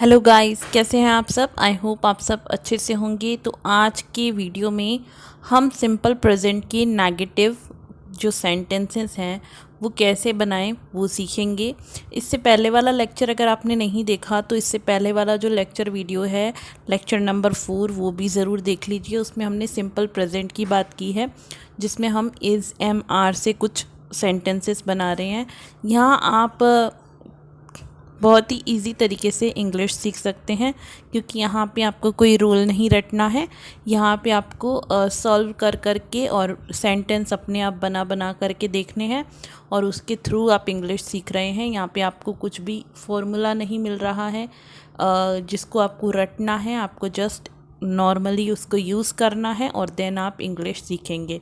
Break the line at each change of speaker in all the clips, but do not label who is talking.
Hello guys, कैसे हैं आप सब। आई होप आप सब अच्छे से होंगे। तो आज के वीडियो में हम सिंपल प्रेजेंट के नेगेटिव जो सेंटेंसेस हैं वो कैसे बनाएं वो सीखेंगे। इससे पहले वाला लेक्चर अगर आपने नहीं देखा तो इससे पहले वाला जो लेक्चर वीडियो है लेक्चर नंबर 4 वो भी ज़रूर देख लीजिए। उसमें हमने सिंपल प्रेजेंट की बात की है जिसमें हम इज़ एम आर से कुछ सेंटेंसेस बना रहे हैं। यहाँ आप बहुत ही इजी तरीके से इंग्लिश सीख सकते हैं क्योंकि यहाँ पे आपको कोई रूल नहीं रटना है। यहाँ पे आपको सॉल्व कर करके और सेंटेंस अपने आप बना बना करके देखने हैं और उसके थ्रू आप इंग्लिश सीख रहे हैं। यहाँ पे आपको कुछ भी फॉर्मूला नहीं मिल रहा है जिसको आपको रटना है। आपको जस्ट नॉर्मली उसको यूज़ करना है और देन आप इंग्लिश सीखेंगे।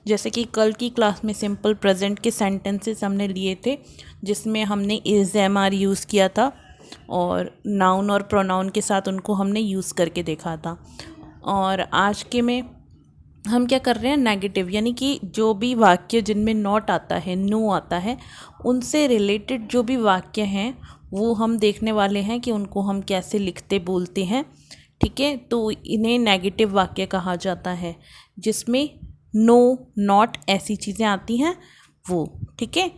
जैसे कि कल की क्लास में सिंपल प्रेजेंट के सेंटेंसेस हमने लिए थे जिसमें हमने इज़ एम आर यूज़ किया था और नाउन और प्रोनाउन के साथ उनको हमने यूज़ करके देखा था। और आज के में हम क्या कर रहे हैं, नेगेटिव यानी कि जो भी वाक्य जिनमें नॉट आता है, नो आता है, उनसे रिलेटेड जो भी वाक्य हैं वो हम देखने वाले हैं कि उनको हम कैसे लिखते बोलते हैं। ठीक है, तो इन्हें नेगेटिव वाक्य कहा जाता है जिसमें नो, नॉट ऐसी चीज़ें आती हैं वो। ठीक है,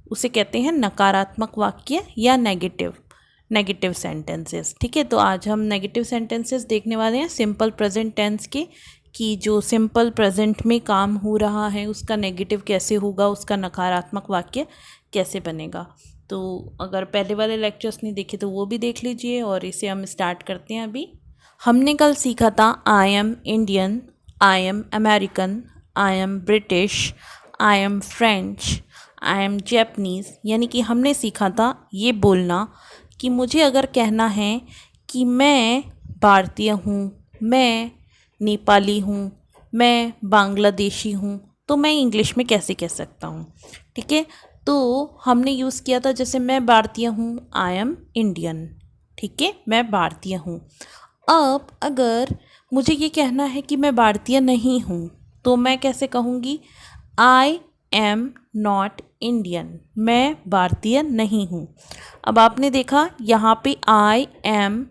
उसे कहते हैं नकारात्मक वाक्य या नेगेटिव सेंटेंसेस। ठीक है, तो आज हम नेगेटिव सेंटेंसेस देखने वाले हैं सिंपल प्रेजेंट टेंस के, कि जो सिंपल प्रेजेंट में काम हो रहा है उसका नेगेटिव कैसे होगा, उसका नकारात्मक वाक्य कैसे बनेगा। तो अगर पहले वाले लेक्चर्स नहीं देखे तो वो भी देख लीजिए और इसे हम स्टार्ट करते हैं। अभी हमने कल सीखा था I am Indian, I M American, I am British, I am French, I am Japanese. यानी कि हमने सीखा था ये बोलना कि मुझे अगर कहना है कि मैं भारतीय हूँ, मैं नेपाली हूँ, मैं बांग्लादेशी हूँ, तो मैं इंग्लिश में कैसे कह सकता हूँ। ठीक है, तो हमने यूज़ किया था जैसे मैं भारतीय हूँ, आई एम इंडियन। ठीक है, मैं भारतीय हूँ। अब अगर मुझे ये कहना है कि मैं भारतीय नहीं हूँ तो मैं कैसे कहूँगी, आई एम नॉट इंडियन, मैं भारतीय नहीं हूँ। अब आपने देखा यहाँ पे आई एम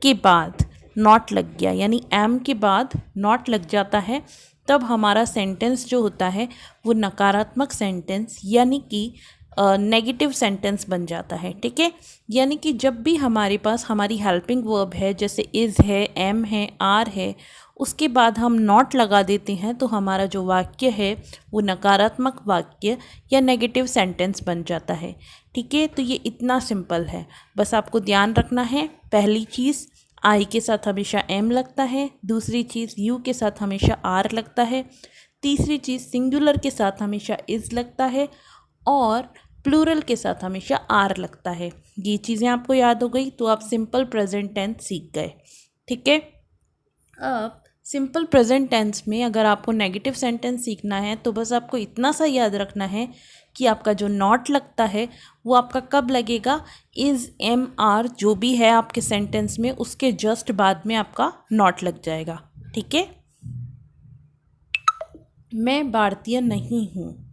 के बाद नॉट लग गया, यानी एम के बाद नॉट लग जाता है, तब हमारा सेंटेंस जो होता है वो नकारात्मक सेंटेंस यानी कि नेगेटिव सेंटेंस बन जाता है। ठीक है, यानी कि जब भी हमारे पास हमारी हेल्पिंग वर्ब है जैसे इज़ है, एम है, आर है, उसके बाद हम नॉट लगा देते हैं तो हमारा जो वाक्य है वो नकारात्मक वाक्य या नेगेटिव सेंटेंस बन जाता है। ठीक है, तो ये इतना सिंपल है, बस आपको ध्यान रखना है। पहली चीज़, आई के साथ हमेशा एम लगता है। दूसरी चीज़, यू के साथ हमेशा आर लगता है। तीसरी चीज़, सिंगुलर के साथ हमेशा इज़ लगता है और प्लूरल के साथ हमेशा आर लगता है। ये चीज़ें आपको याद हो गई तो आप सिंपल प्रेजेंट टेंस सीख गए। ठीक है, अब सिंपल प्रेजेंट टेंस में अगर आपको नेगेटिव सेंटेंस सीखना है तो बस आपको इतना सा याद रखना है कि आपका जो नॉट लगता है वो आपका कब लगेगा, इज़ एम आर जो भी है आपके सेंटेंस में उसके जस्ट बाद में आपका नॉट लग जाएगा। ठीक है, मैं भारतीय नहीं हूँ।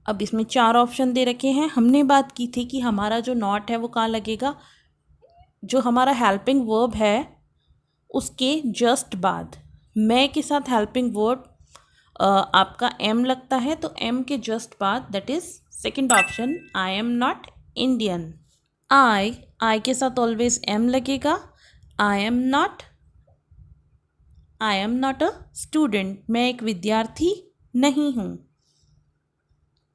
अब इसमें 4 ऑप्शन दे रखे हैं। हमने बात की थी कि हमारा जो नॉट है वो कहाँ लगेगा, जो हमारा हेल्पिंग वर्ब है उसके जस्ट बाद। मैं के साथ हेल्पिंग वर्ब आपका एम लगता है तो एम के जस्ट बाद that is second option, I am not Indian. I के साथ ऑलवेज एम लगेगा, I am not a student, मैं एक विद्यार्थी नहीं हूँ।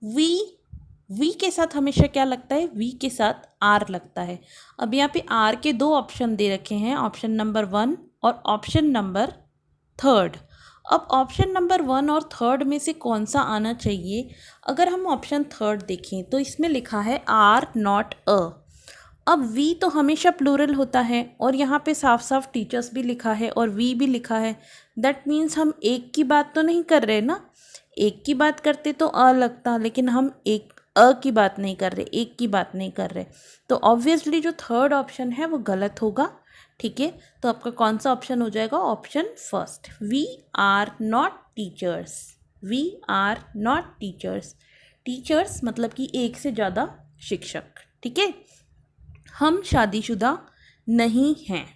वी के साथ हमेशा क्या लगता है, वी के साथ आर लगता है। अब यहाँ पे आर के 2 ऑप्शन दे रखे हैं, ऑप्शन नंबर 1 और ऑप्शन नंबर 3। अब ऑप्शन नंबर 1 और 3 में से कौन सा आना चाहिए। अगर हम ऑप्शन 3 देखें तो इसमें लिखा है आर नॉट अ। अब वी तो हमेशा प्लूरल होता है और यहाँ पे साफ साफ टीचर्स भी लिखा है और वी भी लिखा है। दैट मीन्स हम एक की बात तो नहीं कर रहे ना, एक की बात करते तो अ लगता, लेकिन हम एक अ की बात नहीं कर रहे, एक की बात नहीं कर रहे, तो ऑब्वियसली जो 3rd ऑप्शन है वो गलत होगा। ठीक है, तो आपका कौन सा ऑप्शन हो जाएगा, option first, we are not teachers. We are not teachers, teachers मतलब कि एक से ज़्यादा शिक्षक। ठीक है, हम शादीशुदा नहीं हैं।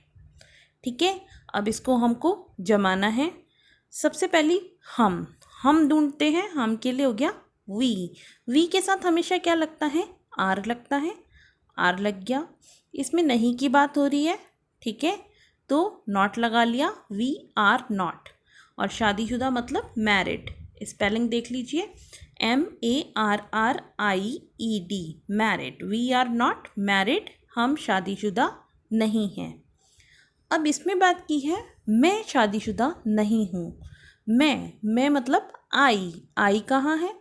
ठीक है, अब इसको हमको जमाना है। सबसे पहली हम ढूंढते हैं। हम के लिए हो गया वी के साथ हमेशा क्या लगता है, आर लगता है। आर लग गया। इसमें नहीं की बात हो रही है, ठीक है, तो नॉट लगा लिया, वी आर नॉट। और शादीशुदा मतलब मैरिड, स्पेलिंग देख लीजिए, MARRIED, married. We are not married, हम शादीशुदा नहीं हैं। अब इसमें बात की है, मैं शादीशुदा नहीं हूँ। मैं मतलब आई कहाँ है,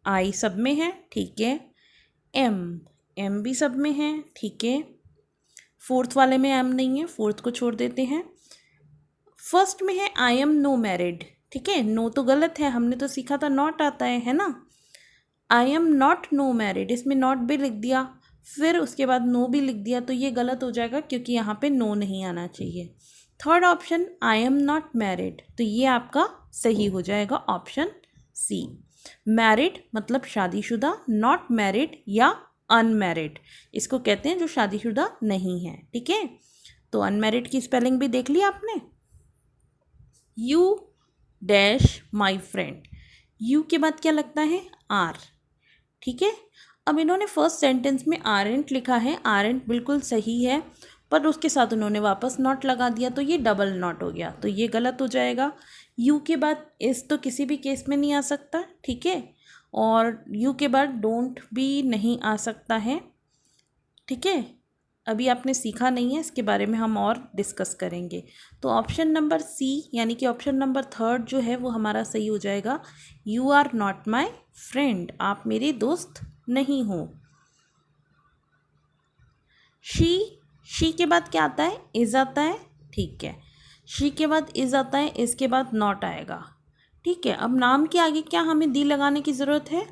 आई सब में है, ठीक है। एम भी सब में है, ठीक है। फोर्थ वाले में एम नहीं है, फोर्थ को छोड़ देते हैं। फर्स्ट में है आई एम नो मैरिड, ठीक है। नो तो गलत है, हमने तो सीखा था नॉट आता है ना। आई एम नॉट नो मैरिड, इसमें नॉट भी लिख दिया, फिर उसके बाद नो भी लिख दिया, तो ये गलत हो जाएगा क्योंकि यहाँ पे नो नहीं आना चाहिए। Third option I am not married, तो ये आपका सही हो जाएगा ऑप्शन सी। मैरिड मतलब शादीशुदा, नॉट मैरिड या अनमैरिड इसको कहते हैं जो शादीशुदा नहीं है, ठीक है। तो अनमैरिड की स्पेलिंग भी देख ली आपने। You dash my friend, you के बाद क्या लगता है, आर, ठीक है। अब इन्होंने फर्स्ट सेंटेंस में आरेंट लिखा है, आरेंट बिल्कुल सही है, पर उसके साथ उन्होंने वापस नॉट लगा दिया, तो ये डबल नॉट हो गया, तो ये गलत हो जाएगा। यू के बाद इस तो किसी भी केस में नहीं आ सकता, ठीक है। और यू के बाद डोंट भी नहीं आ सकता है, ठीक है। अभी आपने सीखा नहीं है, इसके बारे में हम और डिस्कस करेंगे। तो ऑप्शन नंबर सी यानी कि ऑप्शन नंबर थर्ड जो है वो हमारा सही हो जाएगा। You are not my friend, आप मेरे दोस्त नहीं हो। शी के बाद क्या आता है, इज आता है, ठीक है। शी के बाद इज आता है, इसके बाद नॉट आएगा, ठीक है। अब नाम के आगे क्या हमें दी लगाने की ज़रूरत है,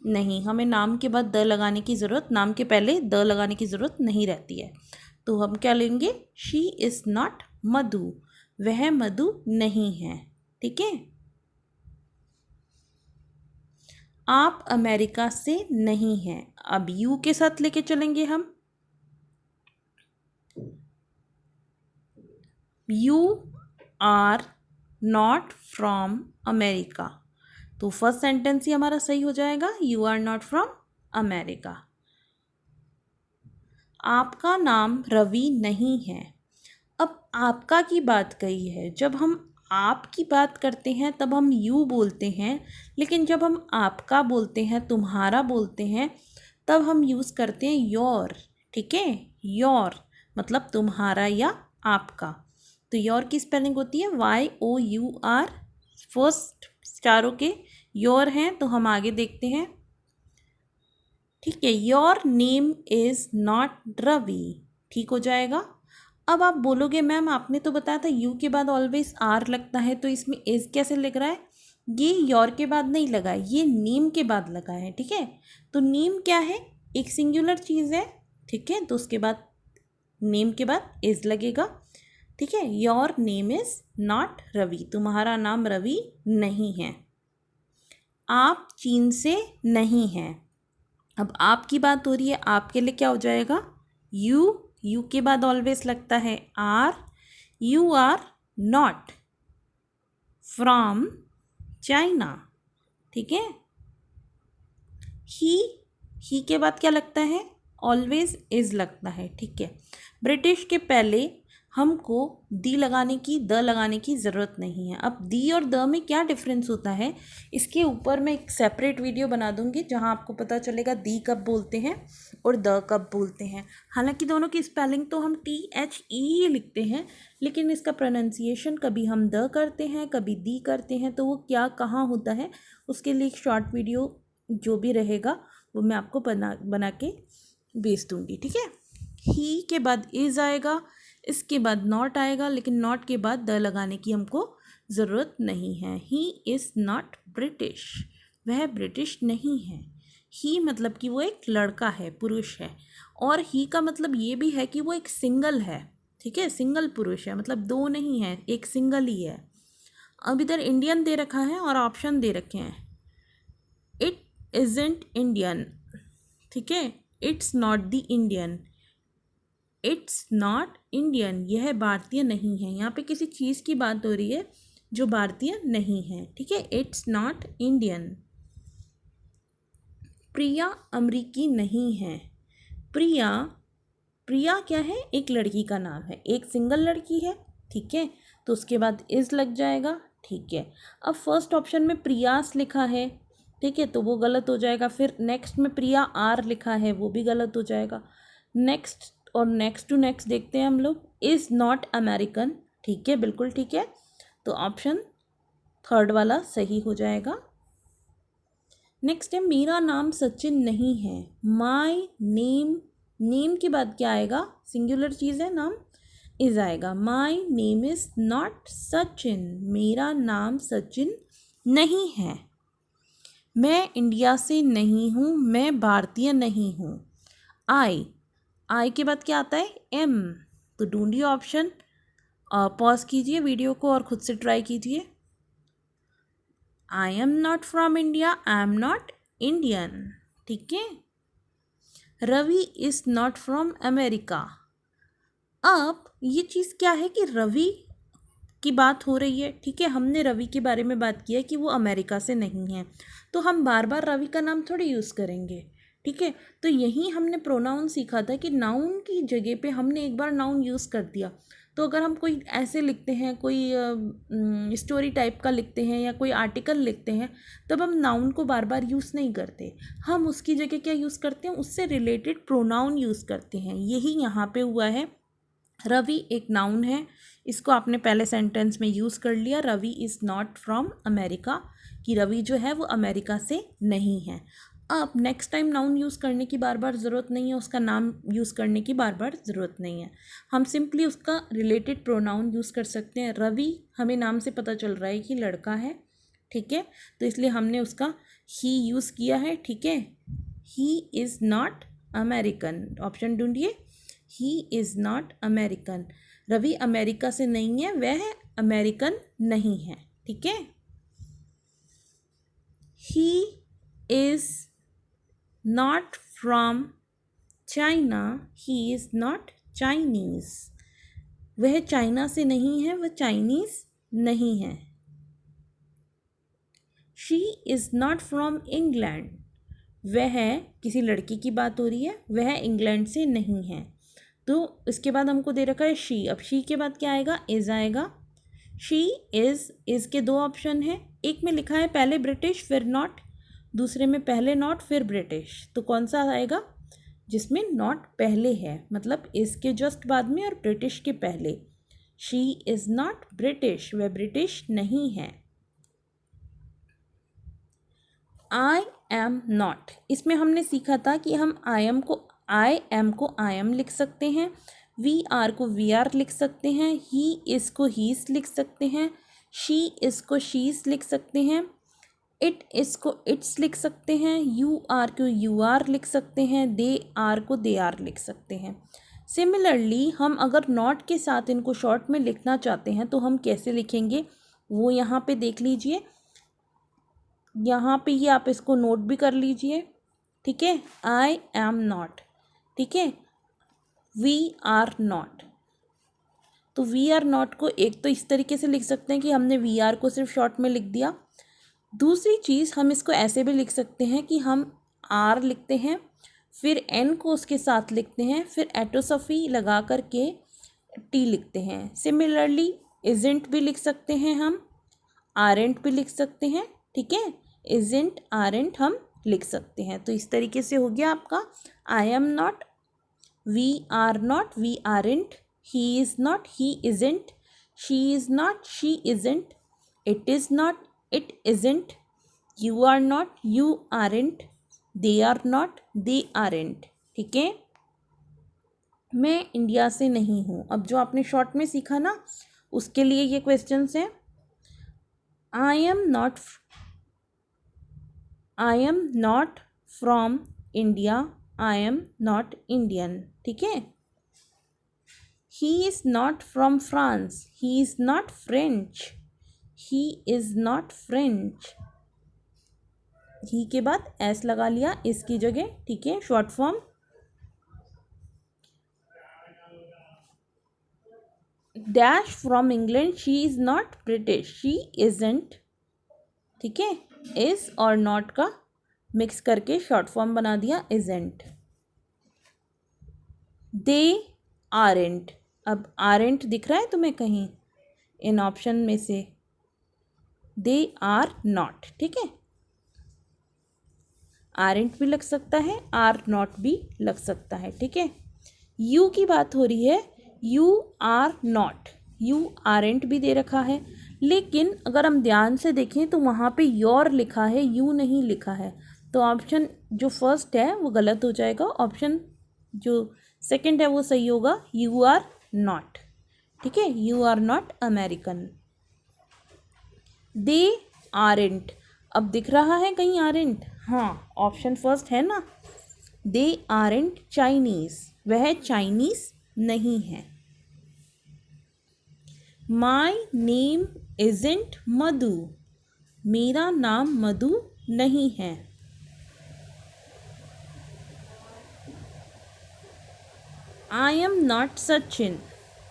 नहीं, हमें नाम के बाद द लगाने की ज़रूरत, नाम के पहले द लगाने की ज़रूरत नहीं रहती है। तो हम क्या लेंगे, शी इज़ नॉट मधु, वह मधु नहीं है, ठीक है। आप अमेरिका से नहीं हैं, अब यू के साथ लेके चलेंगे हम। You are not from America, तो फर्स्ट सेंटेंस ही हमारा सही हो जाएगा, you are not from America. आपका नाम रवि नहीं है, अब आपका की बात कही है, जब हम आप की बात करते हैं तब हम यू बोलते हैं, लेकिन जब हम आपका बोलते हैं, तुम्हारा बोलते हैं, तब हम यूज़ करते हैं योर, ठीक है। योर मतलब तुम्हारा या आपका। तो योर की स्पेलिंग होती है YOUR, फर्स्ट चारों के योर हैं, तो हम आगे देखते हैं, ठीक है। Your name is not Ravi, ठीक हो जाएगा। अब आप बोलोगे मैम आपने तो बताया था यू के बाद ऑलवेज आर लगता है, तो इसमें इज़ कैसे लग रहा है, ये योर के बाद नहीं लगा है, ये नेम के बाद लगा है, ठीक है। तो नेम क्या है, एक सिंगुलर चीज़ है, ठीक है, तो उसके बाद नेम के बाद इज़ लगेगा, ठीक है। Your name is not Ravi, तुम्हारा नाम रवि नहीं है। आप चीन से नहीं हैं, अब आपकी बात हो रही है, आपके लिए क्या हो जाएगा, यू के बाद ऑलवेज लगता है are. You are not from China, ठीक है। ही के बाद क्या लगता है, ऑलवेज इज लगता है, ठीक है। ब्रिटिश के पहले हमको दी लगाने की, द लगाने की ज़रूरत नहीं है। अब दी और द में क्या डिफरेंस होता है, इसके ऊपर मैं एक सेपरेट वीडियो बना दूंगी जहां आपको पता चलेगा दी कब बोलते हैं और द कब बोलते हैं। हालांकि दोनों की स्पेलिंग तो हम THE ही लिखते हैं, लेकिन इसका प्रोनाउंसिएशन कभी हम द करते हैं, कभी दी करते हैं, तो वो क्या कहाँ होता है उसके लिए एक शॉर्ट वीडियो जो भी रहेगा वो मैं आपको बना के भेज दूँगी, ठीक है। ही के बाद इज़ आएगा, इसके बाद नॉट आएगा, लेकिन नॉट के बाद द लगाने की हमको ज़रूरत नहीं है। ही इज़ नॉट ब्रिटिश, वह ब्रिटिश नहीं है। ही मतलब कि वो एक लड़का है, पुरुष है, और ही का मतलब ये भी है कि वो एक सिंगल है, ठीक है, सिंगल पुरुष है, मतलब दो नहीं है, एक सिंगल ही है। अब इधर इंडियन दे रखा है और ऑप्शन दे रखे हैं, इट इज़ंट इंडियन, ठीक है, it's not the Indian, it's not Indian, यह भारतीय नहीं है। यहाँ पे किसी चीज़ की बात हो रही है जो भारतीय नहीं है, ठीक है। It's not Indian. प्रिया अमरीकी नहीं है। प्रिया, प्रिया क्या है? एक लड़की का नाम है, एक सिंगल लड़की है, ठीक है। तो उसके बाद इज़ लग जाएगा, ठीक है। अब फर्स्ट ऑप्शन में प्रियास लिखा है, ठीक है, तो वो गलत हो जाएगा। फिर नेक्स्ट में प्रिया आर लिखा है, वो भी गलत हो जाएगा। नेक्स्ट और नेक्स्ट टू नेक्स्ट देखते हैं हम लोग। इज़ नॉट अमेरिकन, ठीक है, बिल्कुल ठीक है। तो ऑप्शन थर्ड वाला सही हो जाएगा। नेक्स्ट है मेरा नाम सचिन नहीं है। माय नेम, नेम के बाद क्या आएगा? सिंगुलर चीज़ है, नाम, इज़ आएगा। My name is not Sachin, मेरा नाम सचिन नहीं है। मैं इंडिया से नहीं हूँ, मैं भारतीय नहीं हूँ। आई, आई के बाद क्या आता है? एम। तो ढूंढिए ऑप्शन, पॉज कीजिए वीडियो को और खुद से ट्राई कीजिए। I am not from India, I am not Indian, ठीक है। Ravi is not from America. अब ये चीज़ क्या है कि रवि की बात हो रही है, ठीक है। हमने रवि के बारे में बात किया कि वो अमेरिका से नहीं है, तो हम बार बार रवि का नाम थोड़ी यूज़ करेंगे, ठीक है। तो यही हमने प्रोनाउन सीखा था कि नाउन की जगह पे हमने एक बार नाउन यूज़ कर दिया, तो अगर हम कोई ऐसे लिखते हैं, कोई स्टोरी टाइप का लिखते हैं या कोई आर्टिकल लिखते हैं, तब हम नाउन को बार बार यूज़ नहीं करते, हम उसकी जगह क्या यूज़ करते हैं? उससे रिलेटेड प्रोनाउन यूज़ करते हैं। यही यहाँ पे हुआ है। रवि एक नाउन है, इसको आपने पहले सेंटेंस में यूज़ कर लिया। Ravi is not from America, कि रवि जो है वो अमेरिका से नहीं है। अब नेक्स्ट टाइम नाउन यूज़ करने की बार बार ज़रूरत नहीं है, उसका नाम यूज़ करने की बार बार ज़रूरत नहीं है। हम सिंपली उसका रिलेटेड प्रोनाउन यूज़ कर सकते हैं। रवि हमें नाम से पता चल रहा है कि लड़का है, ठीक है, तो इसलिए हमने उसका ही यूज़ किया है, ठीक है। He is not American, option ढूंढिए। He is not American, Ravi America से नहीं है, वह अमेरिकन नहीं है, ठीक है। He is not from China, he is not Chinese, वह चाइना से नहीं है, वह चाइनीज़ नहीं है। She is not from England, वह किसी लड़की की बात हो रही है, वह इंग्लैंड से नहीं है। तो इसके बाद हमको दे रखा है शी, अब शी के बाद क्या आएगा? इज़ आएगा। शी इज़ के दो ऑप्शन है, एक में लिखा है पहले ब्रिटिश फिर नॉट, दूसरे में पहले नॉट फिर ब्रिटिश। तो कौन सा आएगा? जिसमें नॉट पहले है, मतलब इज़ के जस्ट बाद में और ब्रिटिश के पहले। शी इज़ नॉट ब्रिटिश, वह ब्रिटिश नहीं है। आई एम नॉट, इसमें हमने सीखा था कि हम आई एम को आई एम लिख सकते हैं, वी आर को वी आर लिख सकते हैं, ही इज़ को हीस लिख सकते हैं, शी इज़ को शीस लिख सकते हैं, इट इज़ को इट्स लिख सकते हैं, यू आर को यू आर लिख सकते हैं, दे आर को दे आर लिख सकते हैं। सिमिलरली हम अगर नॉट के साथ इनको शॉर्ट में लिखना चाहते हैं तो हम कैसे लिखेंगे वो यहाँ पे देख लीजिए। यहाँ पे ही आप इसको नोट भी कर लीजिए, ठीक है। आई एम नॉट, ठीक है। वी आर नॉट, तो वी आर नॉट को एक तो इस तरीके से लिख सकते हैं कि हमने वी आर को सिर्फ शॉर्ट में लिख दिया। दूसरी चीज़, हम इसको ऐसे भी लिख सकते हैं कि हम आर लिखते हैं, फिर एन को उसके साथ लिखते हैं, फिर एटोसफी लगा करके टी लिखते हैं। सिमिलरली इजेंट भी लिख सकते हैं, हम आरेंट भी लिख सकते हैं, ठीक है। इजेंट आरेंट हम लिख सकते हैं। तो इस तरीके से हो गया आपका I am not, we are not, we aren't, he is not, he isn't, she is not, she isn't, it is not, it isn't, you are not, you aren't, they are not, they aren't, ठीक है। मैं India से नहीं हूँ, अब जो आपने short में सीखा ना उसके लिए ये क्वेश्चंस हैं। I am not from India, I am not Indian, ठीक है। He is not from France, he is not French, he is not French, he के बाद एस लगा लिया इसकी जगह, ठीक है, short form. Dash from England, she is not British, she isn't, ठीक है, इज़ और नॉट का मिक्स करके शॉर्ट फॉर्म बना दिया इजेंट। दे आरेंट, अब आरेंट दिख रहा है तुम्हें कहीं इन ऑप्शन में से? दे आर नॉट, ठीक है, आरेंट भी लग सकता है, आर नॉट भी लग सकता है, ठीक है। यू की बात हो रही है, you are not, you aren't भी दे रखा है, लेकिन अगर हम ध्यान से देखें तो वहाँ पे योर लिखा है, यू नहीं लिखा है, तो ऑप्शन जो फर्स्ट है वो गलत हो जाएगा, ऑप्शन जो सेकंड है वो सही होगा, यू आर नॉट, ठीक है, you are not American. They aren't, अब दिख रहा है कहीं आरेंट? हाँ, ऑप्शन फर्स्ट है ना, दे आरेंट चाइनीज, वह चाइनीज नहीं है। माई नेम इजेंट मधु, मेरा नाम मधु नहीं है। आई एम नॉट सचिन,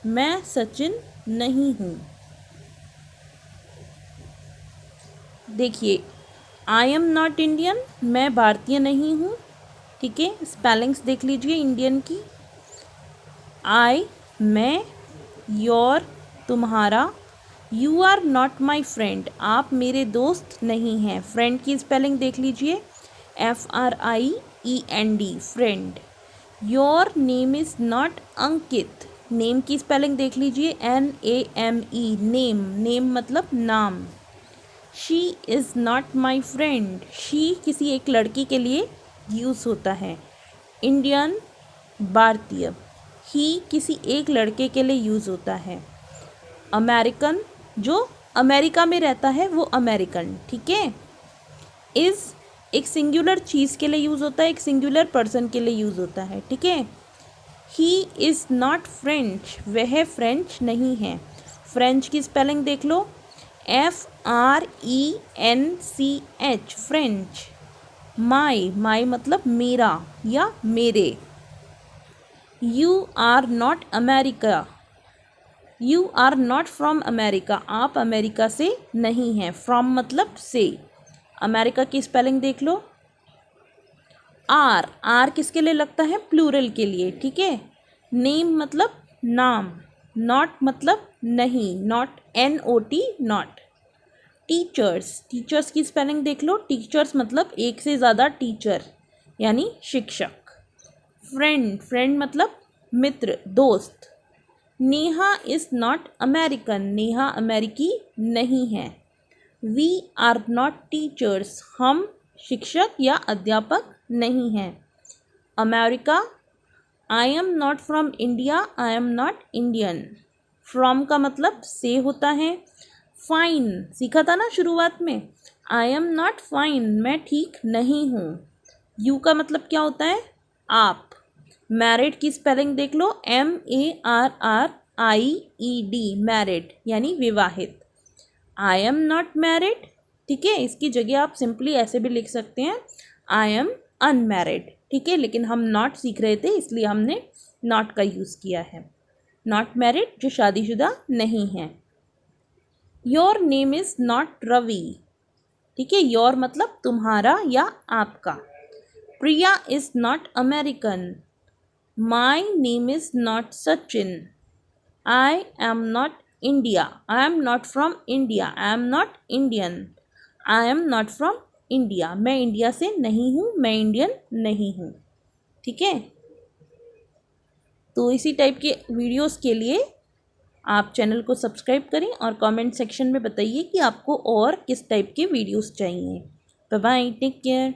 मैं सचिन नहीं हूँ। देखिए, आई एम नॉट इंडियन, मैं भारतीय नहीं हूँ, ठीक है, स्पेलिंग्स देख लीजिए इंडियन की। आई मैं, योर तुम्हारा, you are not my friend, आप मेरे दोस्त नहीं हैं, फ्रेंड की स्पेलिंग देख लीजिए, FRIEND, friend. Your name is not Ankit, name की स्पेलिंग देख लीजिए, NAME, नेम, नेम मतलब नाम। She is not my friend, she किसी एक लड़की के लिए यूज़ होता है। इंडियन, भारतीय, ही किसी एक लड़के के लिए यूज़ होता है। अमेरिकन, जो अमेरिका में रहता है वो अमेरिकन, ठीक है। इज़ एक सिंगुलर चीज़ के लिए यूज़ होता है, एक सिंगुलर पर्सन के लिए यूज़ होता है, ठीक है। ही इज़ नॉट फ्रेंच, वह फ्रेंच नहीं है, फ्रेंच की स्पेलिंग देख लो, FRENCH, फ्रेंच। माई, माई मतलब मेरा या मेरे। You are not America, you are not from America, आप अमेरिका से नहीं हैं, फ्रॉम मतलब से। अमेरिका की स्पेलिंग देख लो, आर, आर किसके लिए लगता है? प्लूरल के लिए, ठीक है। नेम मतलब नाम, नॉट मतलब नहीं, not NOT, not. Teachers, teachers की स्पेलिंग देख लो, टीचर्स मतलब एक से ज़्यादा टीचर यानी शिक्षक। फ्रेंड, फ्रेंड मतलब मित्र, दोस्त। Neha is not American, Neha अमेरिकी नहीं है। वी आर नॉट टीचर्स, हम शिक्षक या अध्यापक नहीं हैं। America, I am not from India, I am not Indian, from का मतलब से होता है। फाइन, सीखा था ना शुरुआत में, आई एम नॉट फाइन, मैं ठीक नहीं हूँ। यू का मतलब क्या होता है? आप। मैरिड की स्पेलिंग देख लो, MARRIED, मैरिड यानी विवाहित। आई एम नॉट मैरिड, ठीक है, इसकी जगह आप सिंपली ऐसे भी लिख सकते हैं, आई एम अनमैरिड, ठीक है, लेकिन हम नॉट सीख रहे थे इसलिए हमने नॉट का यूज़ किया है। नॉट मैरिड, जो शादीशुदा नहीं है। Your name is not Ravi, ठीक है, योर मतलब तुम्हारा या आपका। Priya is not American, my name is not Sachin, I am not India, I am not from India, I am not Indian, I am not from India, मैं इंडिया से नहीं हूँ, मैं इंडियन नहीं हूँ, ठीक है। तो इसी टाइप के वीडियोस के लिए आप चैनल को सब्सक्राइब करें और कमेंट सेक्शन में बताइए कि आपको और किस टाइप के वीडियोस चाहिए। Bye bye, take care.